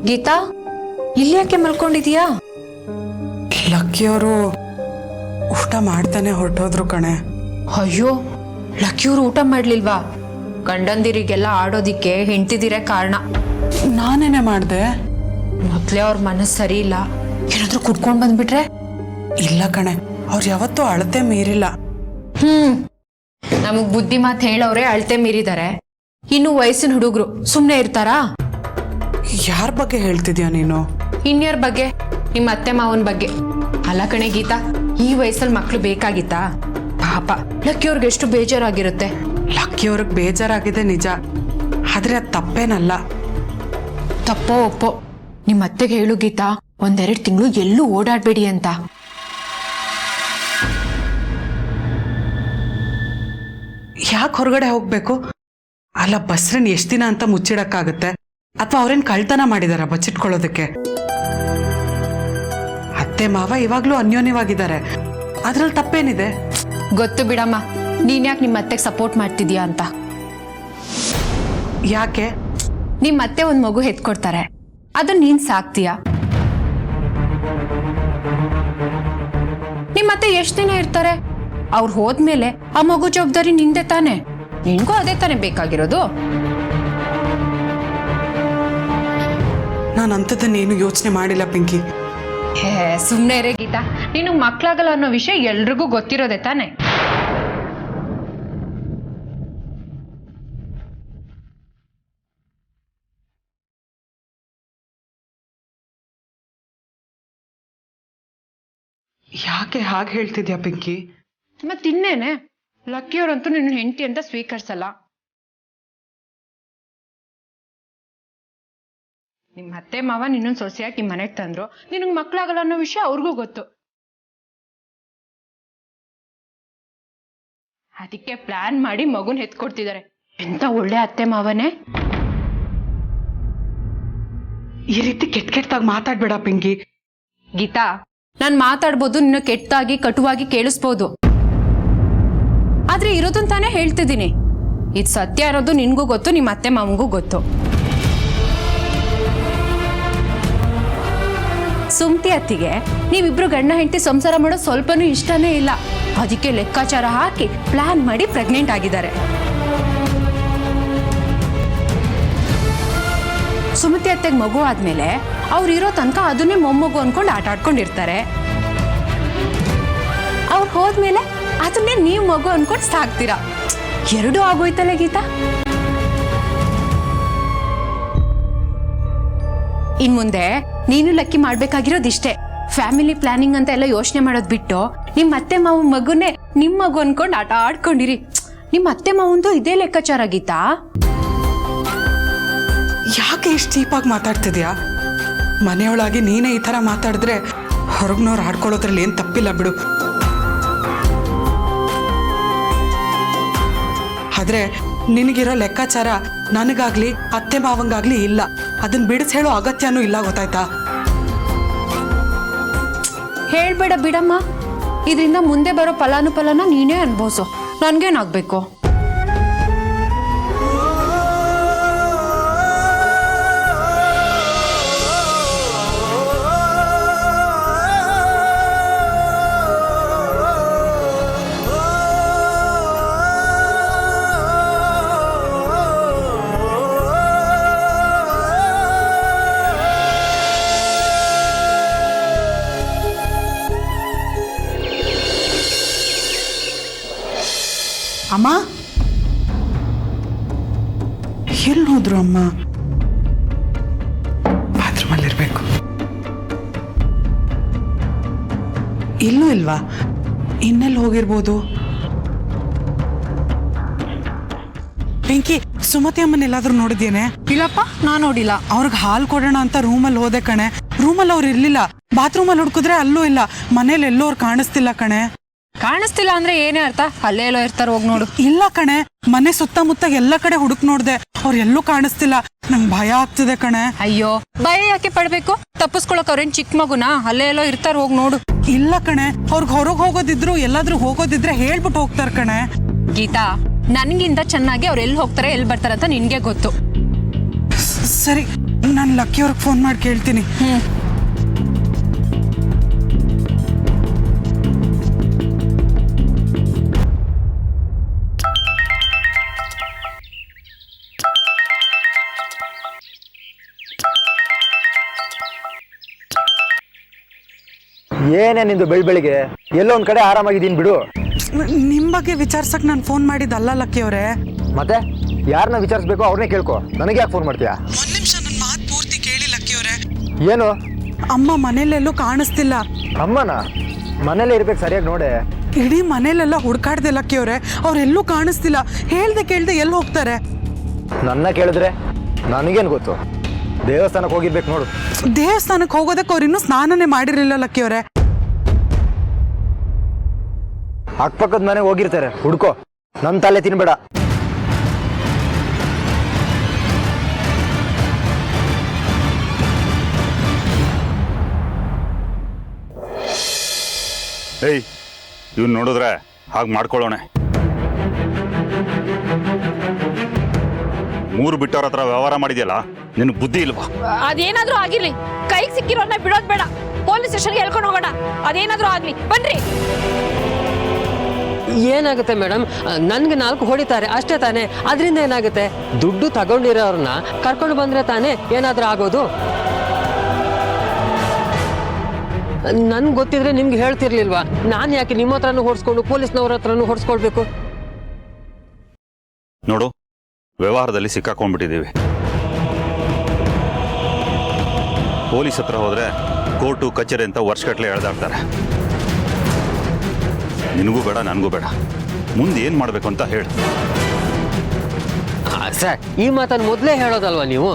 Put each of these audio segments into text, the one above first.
ಗೀತಾ, ಇಲ್ಲಿ ಯಾಕೆ ಮಲ್ಕೊಂಡಿದೀಯಾ? ಲಕ್ಕಿಯವರು ಊಟ ಮಾಡ್ತಾನೆ ಹೊರಟೋದ್ರು ಕಣೆ. ಅಯ್ಯೋ, ಲಕ್ಕಿಯವರು ಊಟ ಮಾಡ್ಲಿಲ್ವಾ? ಗಂಡಂದಿರಿಗೆಲ್ಲ ಆಡೋದಿಕ್ಕೆ ಹೆಂಡ್ತಿದಿರೇ ಕಾರಣ. ನಾನೇನೆ ಮಾಡ್ದೆ. ಮೊದ್ಲೇ ಅವ್ರ ಮನಸ್ಸು ಸರಿ ಇಲ್ಲ. ಏನಾದ್ರೂ ಕುಡ್ಕೊಂಡ್ ಬಂದ್ಬಿಟ್ರೆ? ಇಲ್ಲ ಕಣೆ, ಅವ್ರು ಯಾವತ್ತೂ ಅಳತೆ ಮೀರಿಲ್ಲ. ನಮಗ್ ಬುದ್ಧಿ ಮಾತು ಹೇಳವ್ರೆ ಅಳತೆ ಮೀರಿದಾರೆ. ಇನ್ನು ವಯಸ್ಸಿನ ಹುಡುಗರು ಸುಮ್ನೆ ಇರ್ತಾರಾ? ಯಾರ ಬಗ್ಗೆ ಹೇಳ್ತಿದ್ಯಾ ನೀನು? ಇನ್ಯಾರ ಬಗ್ಗೆ? ನಿಮ್ಮ ಅತ್ತೆ ಮಾವನ ಬಗ್ಗೆ. ಅಲ್ಲ ಕಣೆ ಗೀತಾ, ಈ ವಯಸ್ಸಲ್ಲಿ ಮಕ್ಳು ಬೇಕಾಗಿತ್ತಾ? ಪಾಪ ಲಕ್ಕಿಯವ್ರಿಗೆ ಎಷ್ಟು ಬೇಜಾರಾಗಿರುತ್ತೆ. ಲಕ್ಕಿಯವ್ರಿಗೆ ಬೇಜಾರಾಗಿದೆ ನಿಜ, ಆದ್ರೆ ಅದು ತಪ್ಪೇನಲ್ಲ. ತಪ್ಪೋ ಒಪ್ಪೋ, ನಿಮ್ಮ ಅತ್ತೆಗೆ ಹೇಳು ಗೀತಾ, 1-2 ತಿಂಗಳು ಎಲ್ಲೂ ಓಡಾಡ್ಬೇಡಿ ಅಂತ. ಯಾಕೆ ಹೊರಗಡೆ ಹೋಗ್ಬೇಕು? ಅಲ್ಲ, ಬಸ್ರನ್ ಎಷ್ಟ್ ದಿನ ಅಂತ ಮುಚ್ಚಿಡಕ್ಕಾಗತ್ತೆ? ಅಥವಾ ಅವ್ರೇನ್ ಕಳ್ತನ ಮಾಡಿದಾರ ಬಚ್ಚಿಟ್ಕೊಳ್ಳೋದಕ್ಕೆ? ಅತ್ತೆ ಮಾವ ಇವಾಗ್ಲೂ ಅನ್ಯೋನ್ಯವಾಗಿದ್ದಾರೆ, ಅದ್ರಲ್ಲಿ ತಪ್ಪೇನಿದೆ? ಗೊತ್ತು ಬಿಡಮ್ಮ, ನೀನ್ ಯಾಕೆ ನಿಮ್ಮ ಅತ್ತೆಗೆ ಸಪೋರ್ಟ್ ಮಾಡ್ತಿದ್ಯಾ ಅಂತ. ಯಾಕೆ? ನಿಮ್ಮ ಅತ್ತೆ ಒಂದ್ ಮಗು ಹೆತ್ಕೊಡ್ತಾರೆ, ಅದನ್ನ ನೀನ್ ಸಾಕ್ತೀಯ. ನಿಮ್ಮ ಅತ್ತೆ ಎಷ್ಟ್ ದಿನ ಇರ್ತಾರೆ? ಅವ್ರು ಹೋದ್ಮೇಲೆ ಆ ಮಗು ಜವಾಬ್ದಾರಿ ನಿಂದೆ ತಾನೆ. ನಿನ್ಗೂ ಅದೇ ತಾನೆ ಬೇಕಾಗಿರೋದು. ನಾನು ಅಂಥದ್ದನ್ನೇನು ಯೋಚನೆ ಮಾಡಿಲ್ಲ ಪಿಂಕಿ. ಸುಮ್ನೆ ಇರೇ ಗೀತಾ, ನೀನು ಮಕ್ಳಾಗಲ್ಲ ಅನ್ನೋ ವಿಷಯ ಎಲ್ರಿಗೂ ಗೊತ್ತಿರೋದೆ ತಾನೆ. ಯಾಕೆ ಹಾಗೆ ಹೇಳ್ತಿದ್ಯಾ ಪಿಂಕಿ? ಮತ್ತಿನ್ನೇನೆ, ಲಕ್ಕಿಯವ್ರಂತೂ ನಿನ್ನ ಹೆಂಡತಿ ಅಂತ ಸ್ವೀಕರಿಸಲ್ಲ. ನಿಮ್ಮ ಅತ್ತೆ ಮಾವ ನಿನ್ನೊಂದು ಸೊಸೆಯಾಗಿ ನಿಮ್ಮ ಮನೆಗೆ ತಂದ್ರು, ನಿನಗೆ ಮಕ್ಳಾಗಲ್ಲ ಅನ್ನೋ ವಿಷಯ ಅವ್ರಿಗೂ ಗೊತ್ತು. ಅದಕ್ಕೆ ಪ್ಲಾನ್ ಮಾಡಿ ಮಗುನ್ ಹೆತ್ಕೊಡ್ತಿದ್ದಾರೆ. ಎಂತ ಒಳ್ಳೆ ಅತ್ತೆ ಮಾವನೇ. ಈ ರೀತಿ ಕೆಟ್ಟಾಗಿ ಮಾತಾಡ್ಬೇಡ ಪಿಂಕಿ. ಗೀತಾ, ನಾನ್ ಮಾತಾಡ್ಬೋದು, ನಿನ್ನ ಕೆಟ್ಟಾಗಿ ಕಟುವಾಗಿ ಕೇಳಿಸ್ಬೋದು, ಆದ್ರೆ ಇರೋದನ್ ತಾನೇ ಹೇಳ್ತಿದ್ದೀನಿ. ಇದು ಸತ್ಯ ಇರೋದು ನಿನ್ಗೂ ಗೊತ್ತು, ನಿಮ್ಮ ಅತ್ತೆ ಮಾವಂಗೂ ಗೊತ್ತು. ಸುಮ್ತಿ ಅತ್ತಿಗೆ ನೀವಿಬ್ರು ಗಂಡ ಹೆಂಡತಿ ಸಂಸಾರ ಮಾಡೋದು ಸ್ವಲ್ಪನೂ ಇಷ್ಟನೇ ಇಲ್ಲ. ಅದಕ್ಕೆ ಲೆಕ್ಕಾಚಾರ ಹಾಕಿ ಪ್ಲಾನ್ ಮಾಡಿ ಪ್ರೆಗ್ನೆಂಟ್ ಆಗಿದ್ದಾರೆ. ಸುಮತಿ ಅತ್ತೆಗೆ ಮಗು ಆದ್ಮೇಲೆ ಅವ್ರು ಇರೋ ತನಕ ಅದನ್ನೇ ಮೊಮ್ಮಗು ಅನ್ಕೊಂಡು ಆಟ ಆಡ್ಕೊಂಡಿರ್ತಾರೆ. ಅವ್ರು ಹೋದ್ಮೇಲೆ ಅದನ್ನೇ ನೀವು ಮಗು ಅನ್ಕೊಂಡು ಸಾಕ್ತೀರಾ. ಎರಡೂ ಆಗೋಯ್ತಲ್ಲ ಗೀತಾ. ಇನ್ ಮುಂದೆ ನೀನು ಲಕ್ಕಿ ಮಾಡ್ಬೇಕಾಗಿರೋದಿಷ್ಟೇ. ಫ್ಯಾಮಿಲಿ ಪ್ಲಾನಿಂಗ್ ಅಂತ ಎಲ್ಲ ಯೋಚನೆ ಮಾಡೋದ್ ಬಿಟ್ಟು ನಿಮ್ಮ ಅತ್ತೆ ಮಾವ ಮಗುನೇ ನಿಮ್ ಮಗು ಅನ್ಕೊಂಡು ಆಟ ಆಡ್ಕೊಂಡಿರಿ. ನಿಮ್ಮ ಅತ್ತೆ ಮಾವಂದು ಇದೇ ಲೆಕ್ಕಾಚಾರ ಗೀತಾ. ಯಾಕೆ ಇಷ್ಟು ಚೀಪಾಗಿ ಮಾತಾಡ್ತಿದ್ಯಾ? ಮನೆಯೊಳಗೆ ನೀನೇ ಈ ಥರ ಮಾತಾಡಿದ್ರೆ ಹೊರಗ್ನವ್ರು ಆಡ್ಕೊಳ್ಳೋದ್ರಲ್ಲಿ ಏನು ತಪ್ಪಿಲ್ಲ ಬಿಡು. ಆದ್ರೆ ನಿನಗಿರೋ ಲೆಕ್ಕಾಚಾರ ನನಗಾಗ್ಲಿ ಅತ್ತೆ ಮಾವಂಗಾಗ್ಲಿ ಇಲ್ಲ. ಅದನ್ನ ಬಿಡಿಸ್ ಹೇಳೋ ಅಗತ್ಯನೂ ಇಲ್ಲ, ಗೊತ್ತಾಯ್ತಾ? ಹೇಳ್ಬೇಡ ಬಿಡಮ್ಮ, ಇದರಿಂದ ಮುಂದೆ ಬರೋ ಫಲಾನುಫಲನ ನೀನೇ ಅನ್ಭವಿಸು. ನನ್ಗೇನಾಗ್ಬೇಕು? ಅಮ್ಮ, ಎಲ್ಲಿ ಹೋದ್ರು ಅಮ್ಮ? ಬಾತ್ರೂಮಲ್ಲಿರ್ಬೇಕು. ಇಲ್ಲೂ ಇಲ್ವಾ? ಇನ್ನೆಲ್ಲಿ ಹೋಗಿರ್ಬೋದು? ಪಿಂಕಿ, ಸುಮತಿ ಅಮ್ಮನ ಎಲ್ಲಾದ್ರೂ ನೋಡಿದ್ಯೇನೆ? ಇಲ್ಲಪ್ಪ, ನಾ ನೋಡಿಲ್ಲ. ಅವ್ರಿಗೆ ಹಾಲು ಕೊಡೋಣ ಅಂತ ರೂಮಲ್ಲಿ ಹೋದೆ ಕಣೆ. ರೂಮಲ್ಲಿ ಅವ್ರು ಇರ್ಲಿಲ್ಲ. ಬಾತ್ರೂಮಲ್ಲಿ ಹುಡ್ಕಿದ್ರೆ ಅಲ್ಲೂ ಇಲ್ಲ. ಮನೇಲಿ ಎಲ್ಲೋ ಅವ್ರು ಕಾಣಿಸ್ತಿಲ್ಲ ಕಣೆ. ಕಾಣಿಸ್ತಿಲ್ಲ ಅಂದ್ರೆ ಏನೇ ಅರ್ಥ? ಅಲ್ಲೇ ಎಲ್ಲೋ ಇರ್ತಾರ, ಹೋಗಿ ನೋಡು. ಇಲ್ಲ ಕಣೆ, ಮನೆ ಸುತ್ತಮುತ್ತ ಎಲ್ಲ ಕಡೆ ಹುಡುಕ್ ನೋಡ್ದೆ, ಅವ್ರು ಎಲ್ಲೂ ಕಾಣಿಸ್ತಿಲ್ಲ. ನಂಗೆ ಭಯ ಆಗ್ತಿದೆ ಕಣೆ. ಅಯ್ಯೋ, ಭಯ ಯಾಕೆ ಪಡ್ಬೇಕು? ತಪ್ಪಿಸ್ಕೊಳಕ್ ಅವ್ರೇನ್ ಚಿಕ್ಕ ಮಗುನಾ? ಅಲ್ಲೇ ಎಲ್ಲೋ ಇರ್ತಾರ, ಹೋಗಿ ನೋಡು. ಇಲ್ಲ ಕಣೆ, ಅವ್ರಿಗೆ ಹೊರಗೆ ಹೋಗೋದಿದ್ರು ಎಲ್ಲಾದ್ರೂ ಹೋಗೋದಿದ್ರೆ ಹೇಳ್ಬಿಟ್ಟು ಹೋಗ್ತಾರ ಕಣೆ. ಗೀತಾ, ನನ್ಗಿಂತ ಚೆನ್ನಾಗಿ ಅವ್ರು ಎಲ್ಲಿ ಹೋಗ್ತಾರೆ ಎಲ್ಲಿ ಬರ್ತಾರೆ ಅಂತ ನಿನ್ಗೆ ಗೊತ್ತು. ಸರಿ, ನಾನು ಲಕ್ಕಿ ಅವ್ರಿಗೆ ಫೋನ್ ಮಾಡಿ ಕೇಳ್ತೀನಿ. ಏನೇ ನಿಂದು ಬೆಳಿಗ್ಗೆ ಎಲ್ಲೋ ಒಂದ್ ಕಡೆ ಆರಾಮಾಗಿದ್ದೀನಿ ಬಿಡು. ನಿಮ್ಮ ಬಗ್ಗೆ ವಿಚಾರಿಸಕ್ ನಾನು ಫೋನ್ ಮಾಡಿದ್ದಲ್ಲ ಲಕ್ಕಿ ಅವರೇ. ಮತ್ತೆ ಯಾರನ್ನ ವಿಚಾರಿಸ್ಬೇಕು ಅವ್ರನ್ನೇ ಕೇಳ್ಕೊ, ನನಗೆ ಯಾಕೆ ಫೋನ್ ಮಾಡ್ತೀಯಾ? ಒಂದ್ ನಿಮಿಷ ನನ್ನ ಮಾತು ಪೂರ್ತಿ ಕೇಳಿ ಲಕ್ಕಿ ಅವರೇ. ಏನು? ಅಮ್ಮ ಮನೇಲೆಲ್ಲೂ ಕಾಣಿಸ್ತಿಲ್ಲ. ಅಮ್ಮನ ಮನೇಲೆ ಇರ್ಬೇಕು, ಸರಿಯಾಗಿ ನೋಡೆ. ಇಡೀ ಮನೇಲೆಲ್ಲ ಹುಡ್ಕಾಡ್ದೆ ಲಕ್ಕಿ ಅವರೇ, ಅವ್ರೆಲ್ಲೂ ಕಾಣಿಸ್ತಿಲ್ಲ. ಹೇಳ್ದೆ ಕೇಳ್ದೆ ಎಲ್ಲಿ ಹೋಗ್ತಾರೆ? ನನ್ನ ಕೇಳಿದ್ರೆ ನನಗೇನು ಗೊತ್ತು? ದೇವಸ್ಥಾನಕ್ಕೆ ಹೋಗಿರ್ಬೇಕು ನೋಡು. ದೇವಸ್ಥಾನಕ್ಕೆ ಹೋಗೋದಕ್ಕೆ ಅವ್ರು ಇನ್ನೂ ಸ್ನಾನನೇ ಮಾಡಿರಲಿಲ್ಲ ಲಕ್ಕಿ ಅವರೇ. ಅಕ್ಕಪಕ್ಕದ ಮನೆ ಹೋಗಿರ್ತಾರೆ, ಹುಡ್ಕೋ, ನನ್ನ ತಲೆ ತಿನ್ಬೇಡ. ಏಯ್, ಇವ್ನು ನೋಡಿದ್ರೆ ಹಾಗೆ ಮಾಡ್ಕೊಳ್ಳೋಣ. ಮೂರು ಬಿಟ್ಟವ್ರ ಹತ್ರ ವ್ಯವಹಾರ ಮಾಡಿದ್ಯಲ್ಲ, ನಿನ್ ಬುದ್ಧಿ ಇಲ್ವಾ? ಅದೇನಾದ್ರೂ ಆಗಿರ್ಲಿ, ಕೈಗೆ ಸಿಕ್ಕಿರೋನ್ನ ಬಿಡೋದ್ ಬೇಡ. ಪೊಲೀಸ್ ಸ್ಟೇಷನ್ಗೆ ಹೇಳ್ಕೊಂಡು ಹೋಗೋಣ. ಅದೇನಾದ್ರೂ ಆಗ್ಲಿ, ಬನ್ರಿ. ಏನಾಗುತ್ತೆ ಮೇಡಮ್, ನನ್ಗೆ 4 ಹೊಡಿತಾರೆ ಅಷ್ಟೇ ತಾನೇ. ಅದರಿಂದ ಏನಾಗುತ್ತೆ? ದುಡ್ಡು ತಗೊಂಡಿರೋರನ್ನ ಕರ್ಕೊಂಡು ಬಂದ್ರೆ ತಾನೇ ಏನಾದ್ರೂ ಆಗೋದು. ನನ್ಗೆ ಗೊತ್ತಿದ್ರೆ ನಿಮ್ಗೆ ಹೇಳ್ತಿರ್ಲಿಲ್ವಾ? ನಾನು ಯಾಕೆ ನಿಮ್ಮ ಹತ್ರನೂ ಹೊಡ್ಸ್ಕೊಂಡು ಪೊಲೀಸ್ನವ್ರ ಹತ್ರನೂ ಹೊಡ್ಸ್ಕೊಳ್ಬೇಕು? ನೋಡು, ವ್ಯವಹಾರದಲ್ಲಿ ಸಿಕ್ಕಾಕೊಂಡ್ಬಿಟ್ಟಿದ್ದೀವಿ. ಪೊಲೀಸ್ ಹತ್ರ ಹೋದ್ರೆ ಕೋರ್ಟು ಕಚೇರಿ ಅಂತ ವರ್ಷಗಟ್ಟಲೆ ಎಳೆದಾಡ್ತಾರೆ. ನಿನಗೂ ಬೇಡ, ನನಗೂ ಬೇಡ. ಮುಂದೆ ಏನು ಮಾಡಬೇಕು ಅಂತ ಹೇಳು. ಸರ್, ಈ ಮಾತನ್ನು ಮೊದಲೇ ಹೇಳೋದಲ್ವಾ ನೀವು?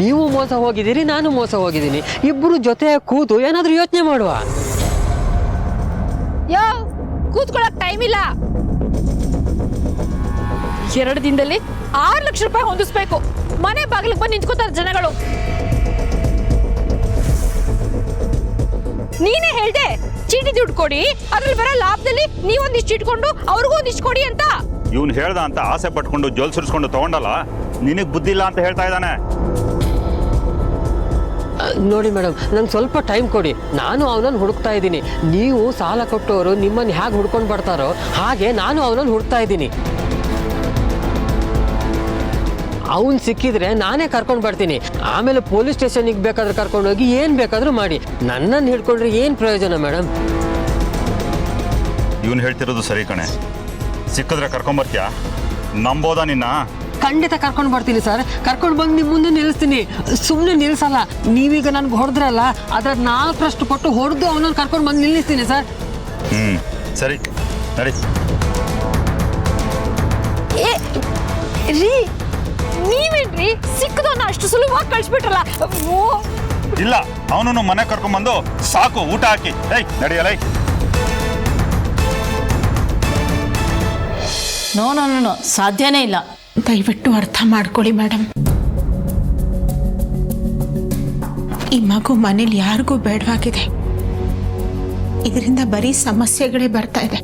ನೀವು ಮೋಸ ಹೋಗಿದ್ದೀರಿ, ನಾನು ಮೋಸ ಹೋಗಿದ್ದೀನಿ. ಇಬ್ಬರು ಜೊತೆ ಕೂತು ಏನಾದ್ರೂ ಯೋಚನೆ ಮಾಡುವ. ಯೋ, ಕೂತ್ಕೊಳ್ಳಕ್ ಟೈಮ್ ಇಲ್ಲ. 2 ದಿನದಲ್ಲಿ 6 ಲಕ್ಷ ರೂಪಾಯಿ ಹೊಂದಿಸ್ಬೇಕು. ಮನೆ ಬಾಗಿಲಿಗೆ ಬಂದು ನಿಂತ್ಕೋತಾರೆ ಜನಗಳು. ನೀನೇ ಹೇಳ್ದೆ ಚೀಟಿ ದುಡ್ಡು ಕೊಡಿ, ಅದ್ರಲ್ಲಿ ಬರೋ ಲಾಭದಲ್ಲಿ ನೀವೊಂದಿಷ್ಟು ಇಟ್ಕೊಂಡು ಅವ್ರಿಗೂ ಒಂದಿಷ್ಟು ಕೊಡಿ ಅಂತ. ಇವನು ಹೇಳ್ದ ಅಂತ ಆಸೆ ಪಟ್ಕೊಂಡು ಜೋಲ್ ಸುರಿಸ್ಕೊಂಡು ತಗೊಂಡಲ್ಲ, ನಿನಗೆ ಬುದ್ಧಿ ಇಲ್ಲ ಅಂತ ಹೇಳ್ತಾ ಇದ್ದಾನೆ. ನೋಡಿ ಮೇಡಮ್, ನಂಗೆ ಸ್ವಲ್ಪ ಟೈಮ್ ಕೊಡಿ. ನಾನು ಅವನನ್ನು ಹುಡುಕ್ತಾ ಇದ್ದೀನಿ. ನೀವು ಸಾಲ ಕೊಟ್ಟವರು ನಿಮ್ಮನ್ನು ಹೇಗೆ ಹುಡ್ಕೊಂಡು ಬರ್ತಾರೋ ಹಾಗೆ ನಾನು ಅವನನ್ನು ಹುಡುಕ್ತಾ ಇದ್ದೀನಿ. ಅವನು ಸಿಕ್ಕಿದ್ರೆ ನಾನೇ ಕರ್ಕೊಂಡು ಬರ್ತೀನಿ. ಆಮೇಲೆ ಪೊಲೀಸ್ ಸ್ಟೇಷನ್ಗೆ ಬೇಕಾದ್ರೆ ಕರ್ಕೊಂಡೋಗಿ ಏನು ಬೇಕಾದರೂ ಮಾಡಿ. ನನ್ನನ್ನು ಹಿಡ್ಕೊಂಡ್ರೆ ಏನು ಪ್ರಯೋಜನ ಮೇಡಮ್? ಇವನು ಹೇಳ್ತಿರೋದು ಸರಿ ಕಣೆ. ಸಿಕ್ಕಿದ್ರೆ ಕರ್ಕೊಂಬರ್ತೀಯಾ? ನಂಬೋದಾ ನಿನ್ನ? ಖಂಡಿತ ಕರ್ಕೊಂಡು ಬರ್ತೀನಿ ಸರ್. ಕರ್ಕೊಂಡು ಬಂದು ನಿಮ್ಮ ಮುಂದೆ ನಿಲ್ಲಿಸ್ತೀನಿ. ಸುಮ್ಮನೆ ನಿಲ್ಲಿಸಲ್ಲ. ನೀವೀಗ ನನ್ಗೆ ಹೊಡೆದ್ರಲ್ಲ, ಅದ್ರ 4ರಷ್ಟು ಕೊಟ್ಟು ಹೊಡೆದು ಅವನನ್ನು ಕರ್ಕೊಂಡು ಬಂದು ನಿಲ್ಲಿಸ್ತೀನಿ ಸರ್. ಸರಿ, ನಡಿ. ರೀ, ನೀವೇನ್ರಿ ಸಿಕ್ಕದವನ್ನ ಅಷ್ಟು ಸುಲಭವಾಗಿ ಕಳಿಸ್ಬಿಟ್ರಲ್ಲ. ಇಲ್ಲ, ಅವನನ್ನು ಮನೆ ಕರ್ಕೊಂಡ್ಬಂದು ಸಾಕು, ಊಟ ಹಾಕಿ. ಏಯ್, ನಡಿಯಲ್ಲ. ನೋ ನೋ ನೋ, ಸಾಧ್ಯನೇ ಇಲ್ಲ. ದಯವಿಟ್ಟು ಅರ್ಥ ಮಾಡ್ಕೊಳ್ಳಿ ಮೇಡಮ್. ಈ ಮಗು ಮನೇಲಿ ಯಾರಿಗೂ ಬೇಡವಾಗಿದೆ. ಇದರಿಂದ ಬರೀ ಸಮಸ್ಯೆಗಳೇ ಬರ್ತಾ ಇದೆ.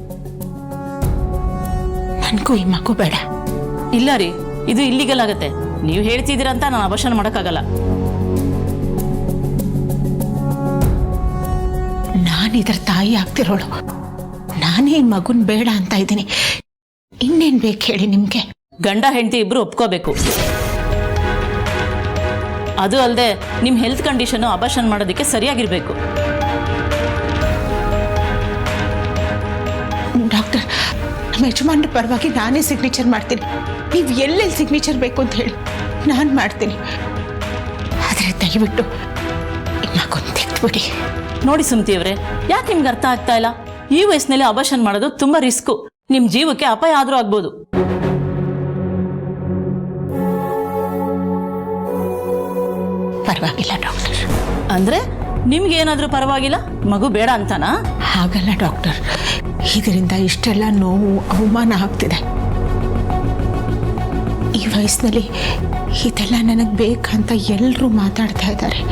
ನನಗೂ ಈ ಮಗು ಬೇಡ. ಇಲ್ಲ ರೀ, ಇದು ಇಲ್ಲಿಗಲ್ ಆಗುತ್ತೆ. ನೀವು ಹೇಳ್ತಿದ್ದೀರಂತ ನಾನು ಅಬಾರ್ಷನ್ ಮಾಡೋಕ್ಕಾಗಲ್ಲ. ನಾನು ಇದರ ತಾಯಿ ಆಗ್ತಿರೋಳು. ನಾನೇ ಈ ಮಗುನ್ ಬೇಡ ಅಂತ ಇದ್ದೀನಿ. ಇನ್ನೇನ್ ಬೇಕು ಹೇಳಿ ನಿಮ್ಗೆ? ಗಂಡ ಹೆಂಡತಿ ಇಬ್ರು ಒಪ್ಕೋಬೇಕು. ಅದು ಅಲ್ಲದೆ ನಿಮ್ಮ ಹೆಲ್ತ್ ಕಂಡೀಷನ್ ಅಬಾರ್ಷನ್ ಮಾಡೋದಕ್ಕೆ ಸರಿಯಾಗಿರ್ಬೇಕು. ಡಾಕ್ಟರ್, ನಮ್ಮ ಯಜಮಾನ್ರ ಪರವಾಗಿ ನಾನೇ ಸಿಗ್ನೇಚರ್ ಮಾಡ್ತೀನಿ. ನೀವು ಎಲ್ಲೆಲ್ಲಿ ಸಿಗ್ನೇಚರ್ ಬೇಕು ಅಂತ ಹೇಳಿ ನಾನು ಮಾಡ್ತೀನಿ. ಆದರೆ ದಯವಿಟ್ಟು ಈ ಮಗುನ್ ತೆಗೆದ್ಬಿಡಿ. ನೋಡಿ ಸುಮ್ತಿಯವ್ರೆ, ಯಾಕೆ ನಿಮ್ಗೆ ಅರ್ಥ ಆಗ್ತಾ ಇಲ್ಲ? ಈ ವಯಸ್ಸಿನಲ್ಲಿ ಅಬಾರ್ಷನ್ ಮಾಡೋದು ತುಂಬಾ ರಿಸ್ಕು. ನಿಮ್ ಜೀವಕ್ಕೆ ಅಪಾಯ ಆದ್ರೂ ಆಗ್ಬೋದು. ಪರವಾಗಿಲ್ಲ ಡಾಕ್ಟರ್. ಅಂದ್ರೆ ನಿಮ್ಗೆ ಏನಾದ್ರೂ ಪರವಾಗಿಲ್ಲ, ಮಗು ಬೇಡ ಅಂತಾನಾ? ಹಾಗಲ್ಲ ಡಾಕ್ಟರ್, ಇದರಿಂದ ಇಷ್ಟೆಲ್ಲ ನೋವು ಅವಮಾನ ಆಗ್ತಿದೆ. ಈ ವಯಸ್ಸಿನಲ್ಲಿ ಇದೆಲ್ಲ ನನಗೆ ಬೇಕಂತ ಎಲ್ಲರೂ ಮಾತಾಡ್ತಾ ಇದ್ದಾರೆ.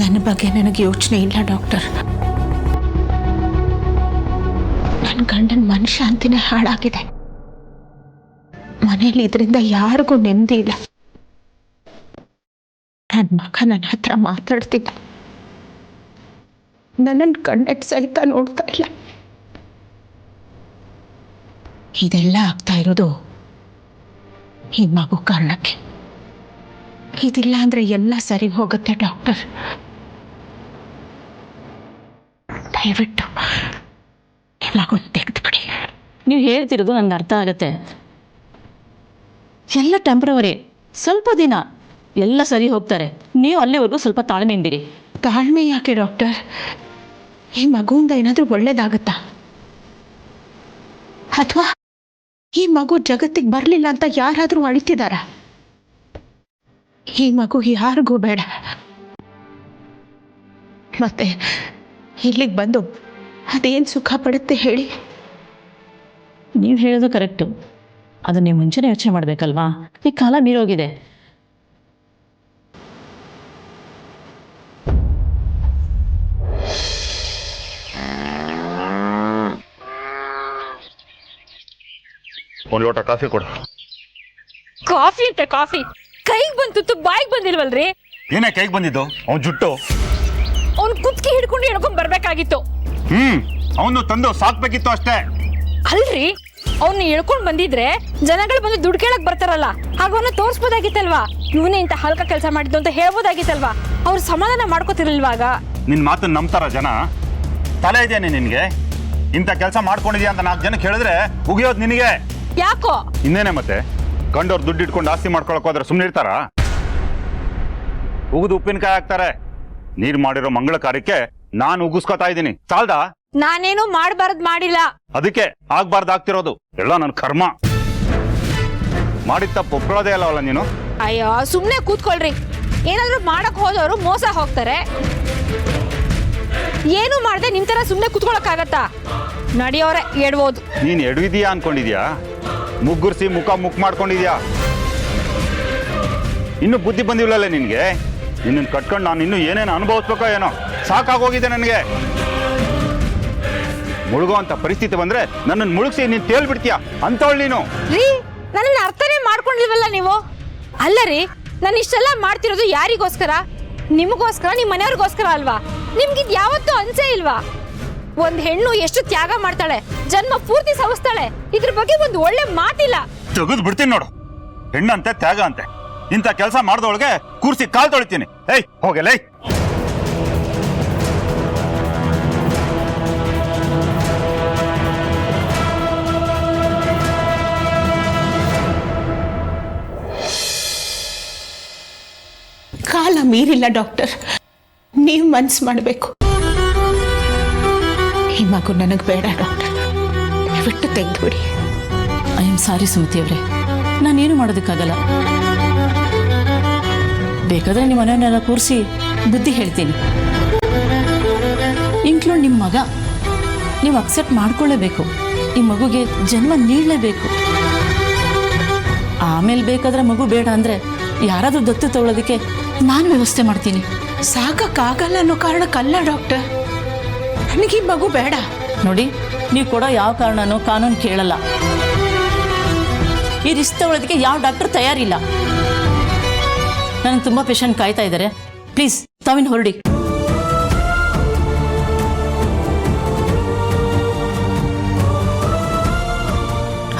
ನನ್ನ ಬಗ್ಗೆ ನನಗೆ ಯೋಚನೆ ಇಲ್ಲ ಡಾಕ್ಟರ್. ನನ್ನ ಗಂಡನ ಮನಃಶಾಂತಿನೇ ಹಾಳಾಗಿದೆ. ಮನೆಯಲ್ಲಿ ಇದರಿಂದ ಯಾರಿಗೂ ನೆಮ್ಮದಿ ಇಲ್ಲ. ನನ್ನ ಮಗ ನನ್ನ ಹತ್ರ ಮಾತಾಡ್ತಿದ್ದ, ನನ್ನನ್ನು ಕಣ್ಣೆಟ್ಟು ಸಹಿತ ನೋಡ್ತಾ ಇಲ್ಲ. ಇದೆಲ್ಲ ಆಗ್ತಾ ಇರೋದು ಈ ಮಗು ಕಾರಣಕ್ಕೆ. ಇದಿಲ್ಲ ಅಂದ್ರೆ ಎಲ್ಲ ಸರಿ ಹೋಗುತ್ತೆ ಡಾಕ್ಟರ್. ದಯವಿಟ್ಟು ಈ ಮಗುನ ತೆಗೆದುಬಿಡಿ. ನೀವು ಹೇಳ್ತಿರೋದು ನನಗೆ ಅರ್ಥ ಆಗುತ್ತೆ. ಎಲ್ಲ ಟೆಂಪ್ರವರಿ, ಸ್ವಲ್ಪ ದಿನ ಎಲ್ಲ ಸರಿ ಹೋಗ್ತಾರೆ. ನೀವು ಅಲ್ಲಿವರೆಗೂ ಸ್ವಲ್ಪ ತಾಳ್ಮೆಯಿಂದಿರಿ. ತಾಳ್ಮೆ ಯಾಕೆ ಡಾಕ್ಟರ್? ಈ ಮಗುವಿಂದ ಏನಾದರೂ ಒಳ್ಳೇದಾಗುತ್ತಾ? ಅಥವಾ ಈ ಮಗು ಜಗತ್ತಿಗೆ ಬರಲಿಲ್ಲ ಅಂತ ಯಾರಾದರೂ ಅಳಿತಿದಾರ? ಈ ಮಗು ಯಾರಿಗೂ ಬೇಡ. ಮತ್ತೆ ಇಲ್ಲಿಗೆ ಬಂದು ಅದೇನು ಸುಖ ಪಡುತ್ತೆ ಹೇಳಿ? ನೀವು ಹೇಳೋದು ಕರೆಕ್ಟು. ಅದು ನೀವು ಮುಂಚೆನೇ ಯೋಚನೆ ಮಾಡಬೇಕಲ್ವಾ? ಈ ಕಾಲ ಮೀರೋಗಿದೆ. ಒಂದು ಲೋಟ ಕಾಫಿ ಕೊಡು. ಕಾಫಿ ಅಂತ ಕಾಫಿ ಕೈಗೆ ಬಂತು, ಬಾಯಿಗೆ ಬಂದಿಲ್ವಲ್ರಿ? ಏನೇ ಕೈಗೆ ಬಂದಿದ್ದು? ಅವ್ನ ಜುಟ್ಟು ಅವ್ನ್ ಕುತ್ಕಿ ಹಿಡ್ಕೊಂಡು ಹೇಳ್ಕೊಂಡ್ ಬರ್ಬೇಕಾಗಿತ್ತು. ಅವನು ತಂದು ಸಾಕ್ಬೇಕಿತ್ತು ಅಷ್ಟೇ. ಅಲ್ರಿ, ಅವ್ನ ಹೇಳ್ಕೊಂಡ್ ಬಂದಿದ್ರೆ ಜನಗಳು ಬಂದು ದುಡ್ಡು ಕೇಳಕ್ ಬರ್ತಾರಲ್ಲ, ಹಾಗವನ್ನ ತೋರ್ಸ್ಬೋದಾಗಿತ್ತಲ್ವಾ? ಇವನೇ ಇಂತ ಹಲ್ಕ ಕೆಲಸ ಮಾಡಿದ್ದು ಅಂತ ಹೇಳ್ಬೋದಾಗಿತ್ತಲ್ವಾ? ಅವ್ರು ಸಮಾಧಾನ ಮಾಡ್ಕೋತಿರ್ಲಿಲ್ವಾಗ? ನಿನ್ ಮಾತನ್ನ ನಂಬ್ತಾರ ಜನ? ತಲೆ ಇದೆಯೇನೆ ನಿನ್ಗೆ? ಇಂಥ ಕೆಲಸ ಮಾಡ್ಕೊಂಡಿದ್ಯಾ ಅಂತ 4 ಜನಕ್ಕೆ ಹೇಳಿದ್ರೆ ಉಗಿಯೋದು ನಿನಗೆ. ಯಾಕೋ? ಇನ್ನೇನೆ ಮತ್ತೆ ಗಂಡವ್ರು ದುಡ್ಡು ಇಟ್ಕೊಂಡು ಆಸ್ತಿ ಮಾಡ್ಕೊಳಕ್ ಹೋದ್ರೆ ಸುಮ್ಮನೆ ಇರ್ತಾರ? ಉಗಿದು ಉಪ್ಪಿನಕಾಯಿ ಹಾಕ್ತಾರೆ. ನೀರ್ ಮಾಡಿರೋ ಮಂಗಳ ಕಾರ್ಯಕ್ಕೆ ನಾನು ಉಗಿಸ್ಕೊತಾ ಇದ್ದೀನಿ, ಸಾಲ್ದಾ? ನಾನೇನು ಮಾಡ್ಬಾರ್ದ್ ಮಾಡಿಲ್ಲ. ಅದಕ್ಕೆ ಆಗ್ಬಾರ್ದು ಆಗ್ತಿರೋದು ಎಲ್ಲ ನನ್ನ ಕರ್ಮ. ಮಾಡಿದ ತಪ್ಪು ಒಪ್ಕೊಳ್ಳೋದೇ ಅಲ್ಲವಲ್ಲ ನೀನು? ಅಯ್ಯೋ, ಸುಮ್ನೆ ಕೂತ್ಕೊಳ್ರಿ. ಏನಾದ್ರು ಮಾಡಕ್ ಹೋದವರು ಮೋಸ ಹೋಗ್ತಾರೆ. ಏನು ಮಾಡ್ದೆ ನಿಮ್ ತರ ಸುಮ್ನೆ ಕೂತ್ಕೊಳಕ್ಕಾಗತ್ತಾ? ನಡಿಯೋರೆ ಎಡ್ಬೋದು. ನೀನ್ ಎಡವಿದೀಯಾ ಅನ್ಕೊಂಡಿದ್ಯಾ? ಮುಗ್ಗುರ್ಸಿ ಮುಖ ಮಾಡ್ಕೊಂಡಿದ್ಯಾ? ಇನ್ನು ಬುದ್ಧಿ ಬಂದಿಲ್ಲಲ್ಲ ನಿನ್ಗೆ? ನಿನ್ನನ್ನು ಕಟ್ಕೊಂಡು ನಾನು ಇನ್ನೂ ಏನೇನು ಅನುಭವಿಸ್ಬೇಕೋ ಏನೋ, ಸಾಕಾಗೋಗಿದೆ ನನಗೆ. ಮುಳುಗುವಂತ ಪರಿಸ್ಥಿತಿ ಬಂದ್ರೆ ನನ್ನನ್ನು ಮುಳುಗಿಸಿ ನೀನು ತೇಲ್ಬಿಡ್ತೀಯ ಅಂತವಳು ನೀನು. ರೀ, ನನ್ನ ಅರ್ಥನೇ ಮಾಡ್ಕೊಂಡಿಲ್ವಲ್ಲ ನೀವು? ಅಲ್ಲ ರೀ, ನಾನು ಇಷ್ಟೆಲ್ಲ ಮಾಡ್ತಿರೋದು ಯಾರಿಗೋಸ್ಕರ? ನಿಮಗೋಸ್ಕರ, ನಿಮ್ಮ ಮನೆಯವ್ರಿಗೋಸ್ಕರ ಅಲ್ವಾ? ನಿಮ್ಗಿದ್ ಯಾವತ್ತೂ ಅನ್ಸೇ ಇಲ್ವಾ? ಒಂದ್ ಹೆಣ್ಣು ಎಷ್ಟು ತ್ಯಾಗ ಮಾಡ್ತಾಳೆ, ಜನ್ಮ ಪೂರ್ತಿ ಸವಿಸ್ತಾಳೆ, ಇದ್ರ ಬಗ್ಗೆ ಒಂದು ಒಳ್ಳೆ ಮಾತಿಲ್ಲ. ತೆಗೆದು ಬಿಡ್ತೀನಿ ನೋಡು. ಹೆಣ್ಣಂತೆ ತ್ಯಾಗ ಅಂತೆ. ಇಂಥ ಕೆಲಸ ಮಾಡ್ದೊಳಗೆ ಕೂರ್ಸಿ ಕಾಲ್ ತೊಳಿತೀನಿ. ಏಯ್ ಹೋಗಲೇ. ಕಾಲ ಮೀರಿಲ್ಲ ಡಾಕ್ಟರ್. ನೀವು ಮನ್ಸು ಮಾಡಬೇಕು. ಈ ಮಗು ನನಗೆ ಬೇಡ ಡಾಕ್ಟರ್, ದಯವಿಟ್ಟು ತೆಗೆದುಬಿಡಿ. ಐ ಆಮ್ ಸಾರಿ ಸುಮತಿ ಅವರೇ, ನಾನೇನು ಮಾಡೋದಕ್ಕಾಗಲ್ಲ. ಬೇಕಾದ್ರೆ ನಿಮ್ಮ ಮನೆಯನ್ನೆಲ್ಲ ಕೂರಿಸಿ ಬುದ್ಧಿ ಹೇಳ್ತೀನಿ. ಇನ್ಕ್ಲೂಡ್ ನಿಮ್ಮ ಮಗ ನೀವು ಅಕ್ಸೆಪ್ಟ್ ಮಾಡ್ಕೊಳ್ಳೇಬೇಕು. ಈ ಮಗುಗೆ ಜನ್ಮ ನೀಡಲೇಬೇಕು. ಆಮೇಲೆ ಬೇಕಾದ್ರೆ ಮಗು ಬೇಡ ಅಂದ್ರೆ ಯಾರಾದ್ರೂ ದತ್ತು ತಗೊಳ್ಳೋದಕ್ಕೆ ನಾನು ವ್ಯವಸ್ಥೆ ಮಾಡ್ತೀನಿ. ಸಾಕಾಗಲ್ಲ ಅನ್ನೋ ಕಾರಣಕ್ಕಲ್ಲ ಡಾಕ್ಟರ್, ನನಗೆ ಈ ಮಗು ಬೇಡ. ನೋಡಿ, ನೀವು ಕೊಡೋ ಯಾವ ಕಾರಣನೂ ಕಾನೂನು ಕೇಳಲ್ಲ. ಈ ರಿಸ್ಕ್ ತಗೊಳ್ಳೋದಕ್ಕೆ ಯಾವ ಡಾಕ್ಟರ್ ತಯಾರಿಲ್ಲ. ನನಗೆ ತುಂಬ ಪೇಷಂಟ್ ಕಾಯ್ತಾ ಇದ್ದಾರೆ. ಪ್ಲೀಸ್ ತಾವಿನ್ ಹೊರಡಿ.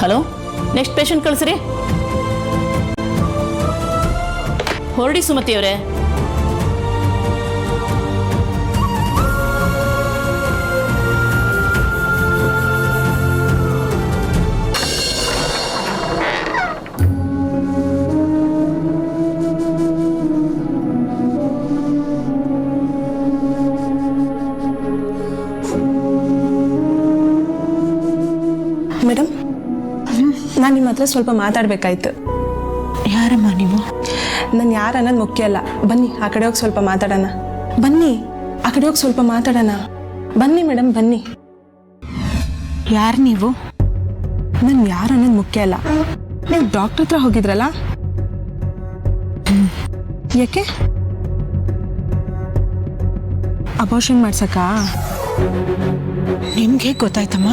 ಹಲೋ, ನೆಕ್ಸ್ಟ್ ಪೇಷಂಟ್ ಕಳಿಸ್ರಿ. ಹೊರಡಿ ಸುಮತಿ ಅವರೇ. ಮೇಡಮ್, ನಾನು ನಿಮ್ಮ ಹತ್ರ ಸ್ವಲ್ಪ ಮಾತಾಡಬೇಕಾಯ್ತು. ಯಾರಮ್ಮ ನೀವು? ನಾನು ಯಾರು ಅನ್ನೋದು ಮುಖ್ಯ ಅಲ್ಲ. ಬನ್ನಿ ಆ ಕಡೆ ಹೋಗಿ ಸ್ವಲ್ಪ ಮಾತಾಡೋಣ. ಬನ್ನಿ ಆ ಕಡೆ ಹೋಗಿ ಸ್ವಲ್ಪ ಮಾತಾಡೋಣ. ಬನ್ನಿ ಮೇಡಮ್, ಬನ್ನಿ. ಯಾರು ನೀವು? ನಾನು ಯಾರು ಅನ್ನೋದು ಮುಖ್ಯ ಅಲ್ಲ. ನೀವು ಡಾಕ್ಟರ್ ಹತ್ರ ಹೋಗಿದ್ರಲ್ಲ, ಯಾಕೆ? ಅಬೋರ್ಷನ್ ಮಾಡ್ಸಕ್ಕಾ? ನಿಮ್ಗೆ ಗೊತ್ತಾಯ್ತಮ್ಮ?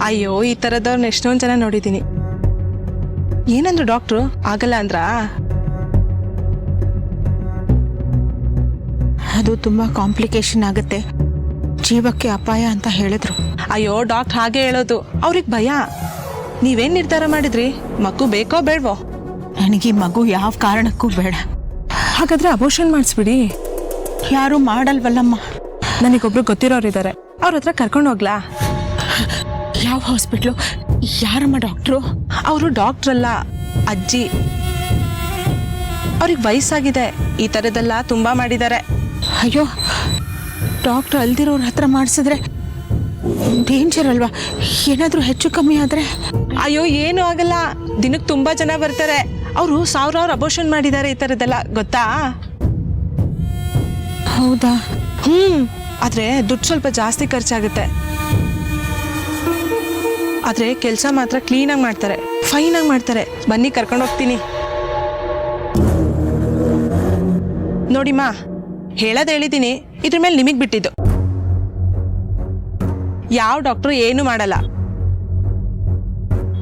ಅಯ್ಯೋ, ಈ ಥರದವ್ರನ್ನ ಎಷ್ಟೊಂದು ಜನ ನೋಡಿದ್ದೀನಿ. ಏನಂದ್ರು ಡಾಕ್ಟ್ರು? ಆಗಲ್ಲ ಅಂದ್ರಾ? ಅದು ತುಂಬ ಕಾಂಪ್ಲಿಕೇಶನ್ ಆಗುತ್ತೆ, ಜೀವಕ್ಕೆ ಅಪಾಯ ಅಂತ ಹೇಳಿದ್ರು. ಅಯ್ಯೋ ಡಾಕ್ಟರ್ ಹಾಗೆ ಹೇಳೋದು, ಅವ್ರಿಗೆ ಭಯ. ನೀವೇನ್ ನಿರ್ಧಾರ ಮಾಡಿದ್ರಿ? ಮಗು ಬೇಕೋ ಬೇಡವೋ? ನನಗೆ ಈ ಮಗು ಯಾವ ಕಾರಣಕ್ಕೂ ಬೇಡ. ಹಾಗಾದ್ರೆ ಅಬೋಷನ್ ಮಾಡಿಸ್ಬಿಡಿ. ಯಾರು ಮಾಡಲ್ವಲ್ಲಮ್ಮ. ನನಗೊಬ್ರು ಗೊತ್ತಿರೋರಿದ್ದಾರೆ, ಅವ್ರ ಹತ್ರ ಕರ್ಕೊಂಡು ಹೋಗ್ಲಾ? ಯಾವ ಹಾಸ್ಪಿಟ್ಲು? ಯಾರಮ್ಮ ಡಾಕ್ಟ್ರು? ಅವರು ಡಾಕ್ಟ್ರ್ ಅಲ್ಲ, ಅಜ್ಜಿ. ಅವ್ರಿಗೆ ವಯಸ್ಸಾಗಿದೆ, ಈ ಥರದ್ದೆಲ್ಲ ತುಂಬಾ ಮಾಡಿದ್ದಾರೆ. ಅಯ್ಯೋ, ಡಾಕ್ಟ್ರ್ ಅಲ್ದಿರೋರ ಹತ್ರ ಮಾಡಿಸಿದ್ರೆ ಡೇಂಜರ್ ಅಲ್ವಾ? ಏನಾದರೂ ಹೆಚ್ಚು ಕಮ್ಮಿ ಆದರೆ? ಅಯ್ಯೋ ಏನು ಆಗಲ್ಲ, ದಿನಕ್ಕೆ ತುಂಬಾ ಜನ ಬರ್ತಾರೆ. ಅವರು ಸಾವಿರಾರು ಅಬೋಷನ್ ಮಾಡಿದ್ದಾರೆ, ಈ ಥರದ್ದೆಲ್ಲ ಗೊತ್ತಾ? ಹೌದಾ? ಆದ್ರೆ ದುಡ್ಡು ಸ್ವಲ್ಪ ಜಾಸ್ತಿ ಖರ್ಚಾಗುತ್ತೆ. ಆದ್ರೆ ಕೆಲಸ ಮಾತ್ರ ಕ್ಲೀನಾಗಿ ಮಾಡ್ತಾರೆ, ಫೈನಾಗಿ ಮಾಡ್ತಾರೆ. ಬನ್ನಿ ಕರ್ಕೊಂಡು ಹೋಗ್ತೀನಿ. ನೋಡಿಮ್ಮ, ಹೇಳೋದು ಹೇಳಿದ್ದೀನಿ, ಇದ್ರ ಮೇಲೆ ನಿಮಗೆ ಬಿಟ್ಟಿದ್ದು. ಯಾವ ಡಾಕ್ಟ್ರು ಏನು ಮಾಡಲ್ಲ.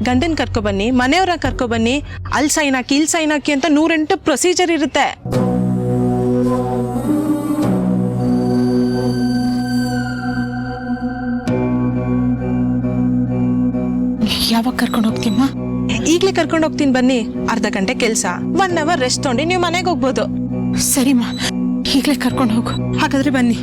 ಗಂಡನ್ ಕರ್ಕೊಬನ್ನಿ, ಮನೆಯವ್ರ ಕರ್ಕೊಬನ್ನಿ, ಅಲ್ಲಿ ಸೈನ್ ಹಾಕಿ ಇಲ್ಲಿ ಸೈನ್ ಹಾಕಿ ಅಂತ 108 ಪ್ರೊಸೀಜರ್ ಇರುತ್ತೆ. ಯಾವಾಗ ಕರ್ಕೊಂಡು ಹೋಗ್ತೀಮ್ಮ? ಈಗಲೇ ಕರ್ಕೊಂಡು ಹೋಗ್ತೀನಿ ಬನ್ನಿ. ಅರ್ಧ ಗಂಟೆ ಕೆಲಸ, 1 ಅವರ್ ರೆಸ್ಟ್ ತೊಗೊಂಡು ನೀವು ಮನೆಗೆ ಹೋಗ್ಬೋದು. ಸರಿಮ್ಮ, ಈಗಲೇ ಕರ್ಕೊಂಡು ಹೋಗು. ಹಾಗಾದ್ರೆ ಬನ್ನಿ.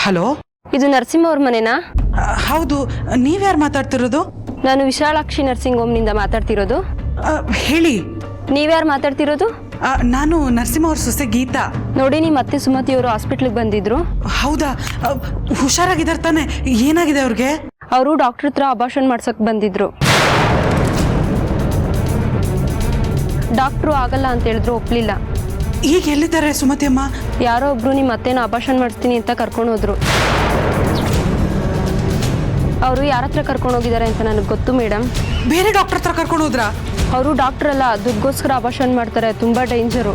ಹಲೋ, ಇದು ನರಸಿಂಹ ಅವ್ರ ಮನೆನಾ? ಹೌದು. ನೀವ್ಯಾರು ಮಾತಾಡ್ತಿರೋದು? ನಾನು ವಿಶಾಲಾಕ್ಷಿ ನರ್ಸಿಂಗ್ ಹೋಮ್ನಿಂದ ಮಾತಾಡ್ತಿರೋದು. ಹೇಳಿ. ನೀವ್ಯಾರು ಮಾತಾಡ್ತಿರೋದು? ನಾನು ನರಸಿಂಹ ಅವ್ರ ಸೊಸೆ ಗೀತಾ. ನೋಡಿ, ನಿಮ್ಮ ಅತ್ತೆ ಸುಮತಿ ಅವರು ಹಾಸ್ಪಿಟ್ಲಿಗೆ ಬಂದಿದ್ರು. ಹೌದಾ? ಹುಷಾರಾಗಿದ್ದಾರೆ ತಾನೆ? ಏನಾಗಿದೆ ಅವ್ರಿಗೆ? ಅವರು ಡಾಕ್ಟರ್ ಹತ್ರ ಅಬಾರ್ಷನ್ ಮಾಡ್ಸಕ್ ಬಂದಿದ್ರು. ಡಾಕ್ಟ್ರು ಆಗಲ್ಲ ಅಂತ ಹೇಳಿದ್ರು, ಒಪ್ಲಿಲ್ಲ. ಈಗ ಎಲ್ಲಿದ್ದಾರೆ ಸುಮತಿ ಅಮ್ಮ? ಯಾರೋ ಒಬ್ರು ನಿಮ್ಮ ಅತ್ತೆನ ಅಬಾರ್ಷನ್ ಮಾಡಿಸ್ತೀನಿ ಅಂತ ಕರ್ಕೊಂಡು ಹೋದ್ರು. ಅವರು ಯಾರ ಹತ್ರ ಕರ್ಕೊಂಡು ಹೋಗಿದ್ದಾರೆ ಅಂತ ನನಗೆ ಗೊತ್ತು ಮೇಡಮ್. ಬೇರೆ ಡಾಕ್ಟರ್ ಹತ್ರ ಕರ್ಕೊಂಡು ಹೋದ್ರಾ? ಅವರು ಡಾಕ್ಟರ್ ಅಲ್ಲ, ದುಡ್ಗೋಸ್ಕರ ಅಬಾರ್ಷನ್ ಮಾಡ್ತಾರೆ. ತುಂಬ ಡೇಂಜರು.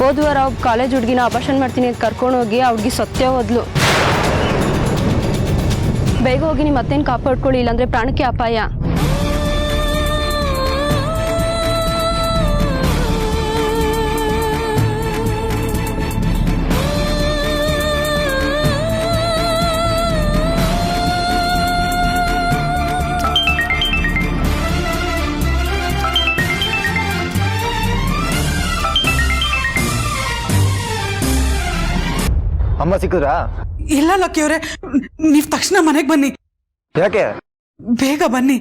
ಹೋದ್ವಾರ ಒಬ್ಬ ಕಾಲೇಜ್ ಹುಡುಗಿನ ಅಬಾರ್ಷನ್ ಮಾಡ್ತೀನಿ ಅಂತ ಕರ್ಕೊಂಡು ಹೋಗಿ ಆ ಹುಡುಗಿ ಸತ್ತೇ ಹೋದ್ಲು. ಬೇಗ ಹೋಗಿ ನಿಮ್ಮ ಅತ್ತೆನ ಕಾಪಾಡ್ಕೊಳ್ಳಿ, ಇಲ್ಲಾಂದ್ರೆ ಪ್ರಾಣಕ್ಕೆ ಅಪಾಯ. ಅಮ್ಮ ಸಿಕ್ಕಿದ್ರಾ? ಇಲ್ಲ ಲಕ್ಕಿ ಅವರೇ, ನೀವು ತಕ್ಷಣ ಮನೆಗೆ ಬನ್ನಿ. ಯಾಕೆ? ಬೇಗ ಬನ್ನಿ.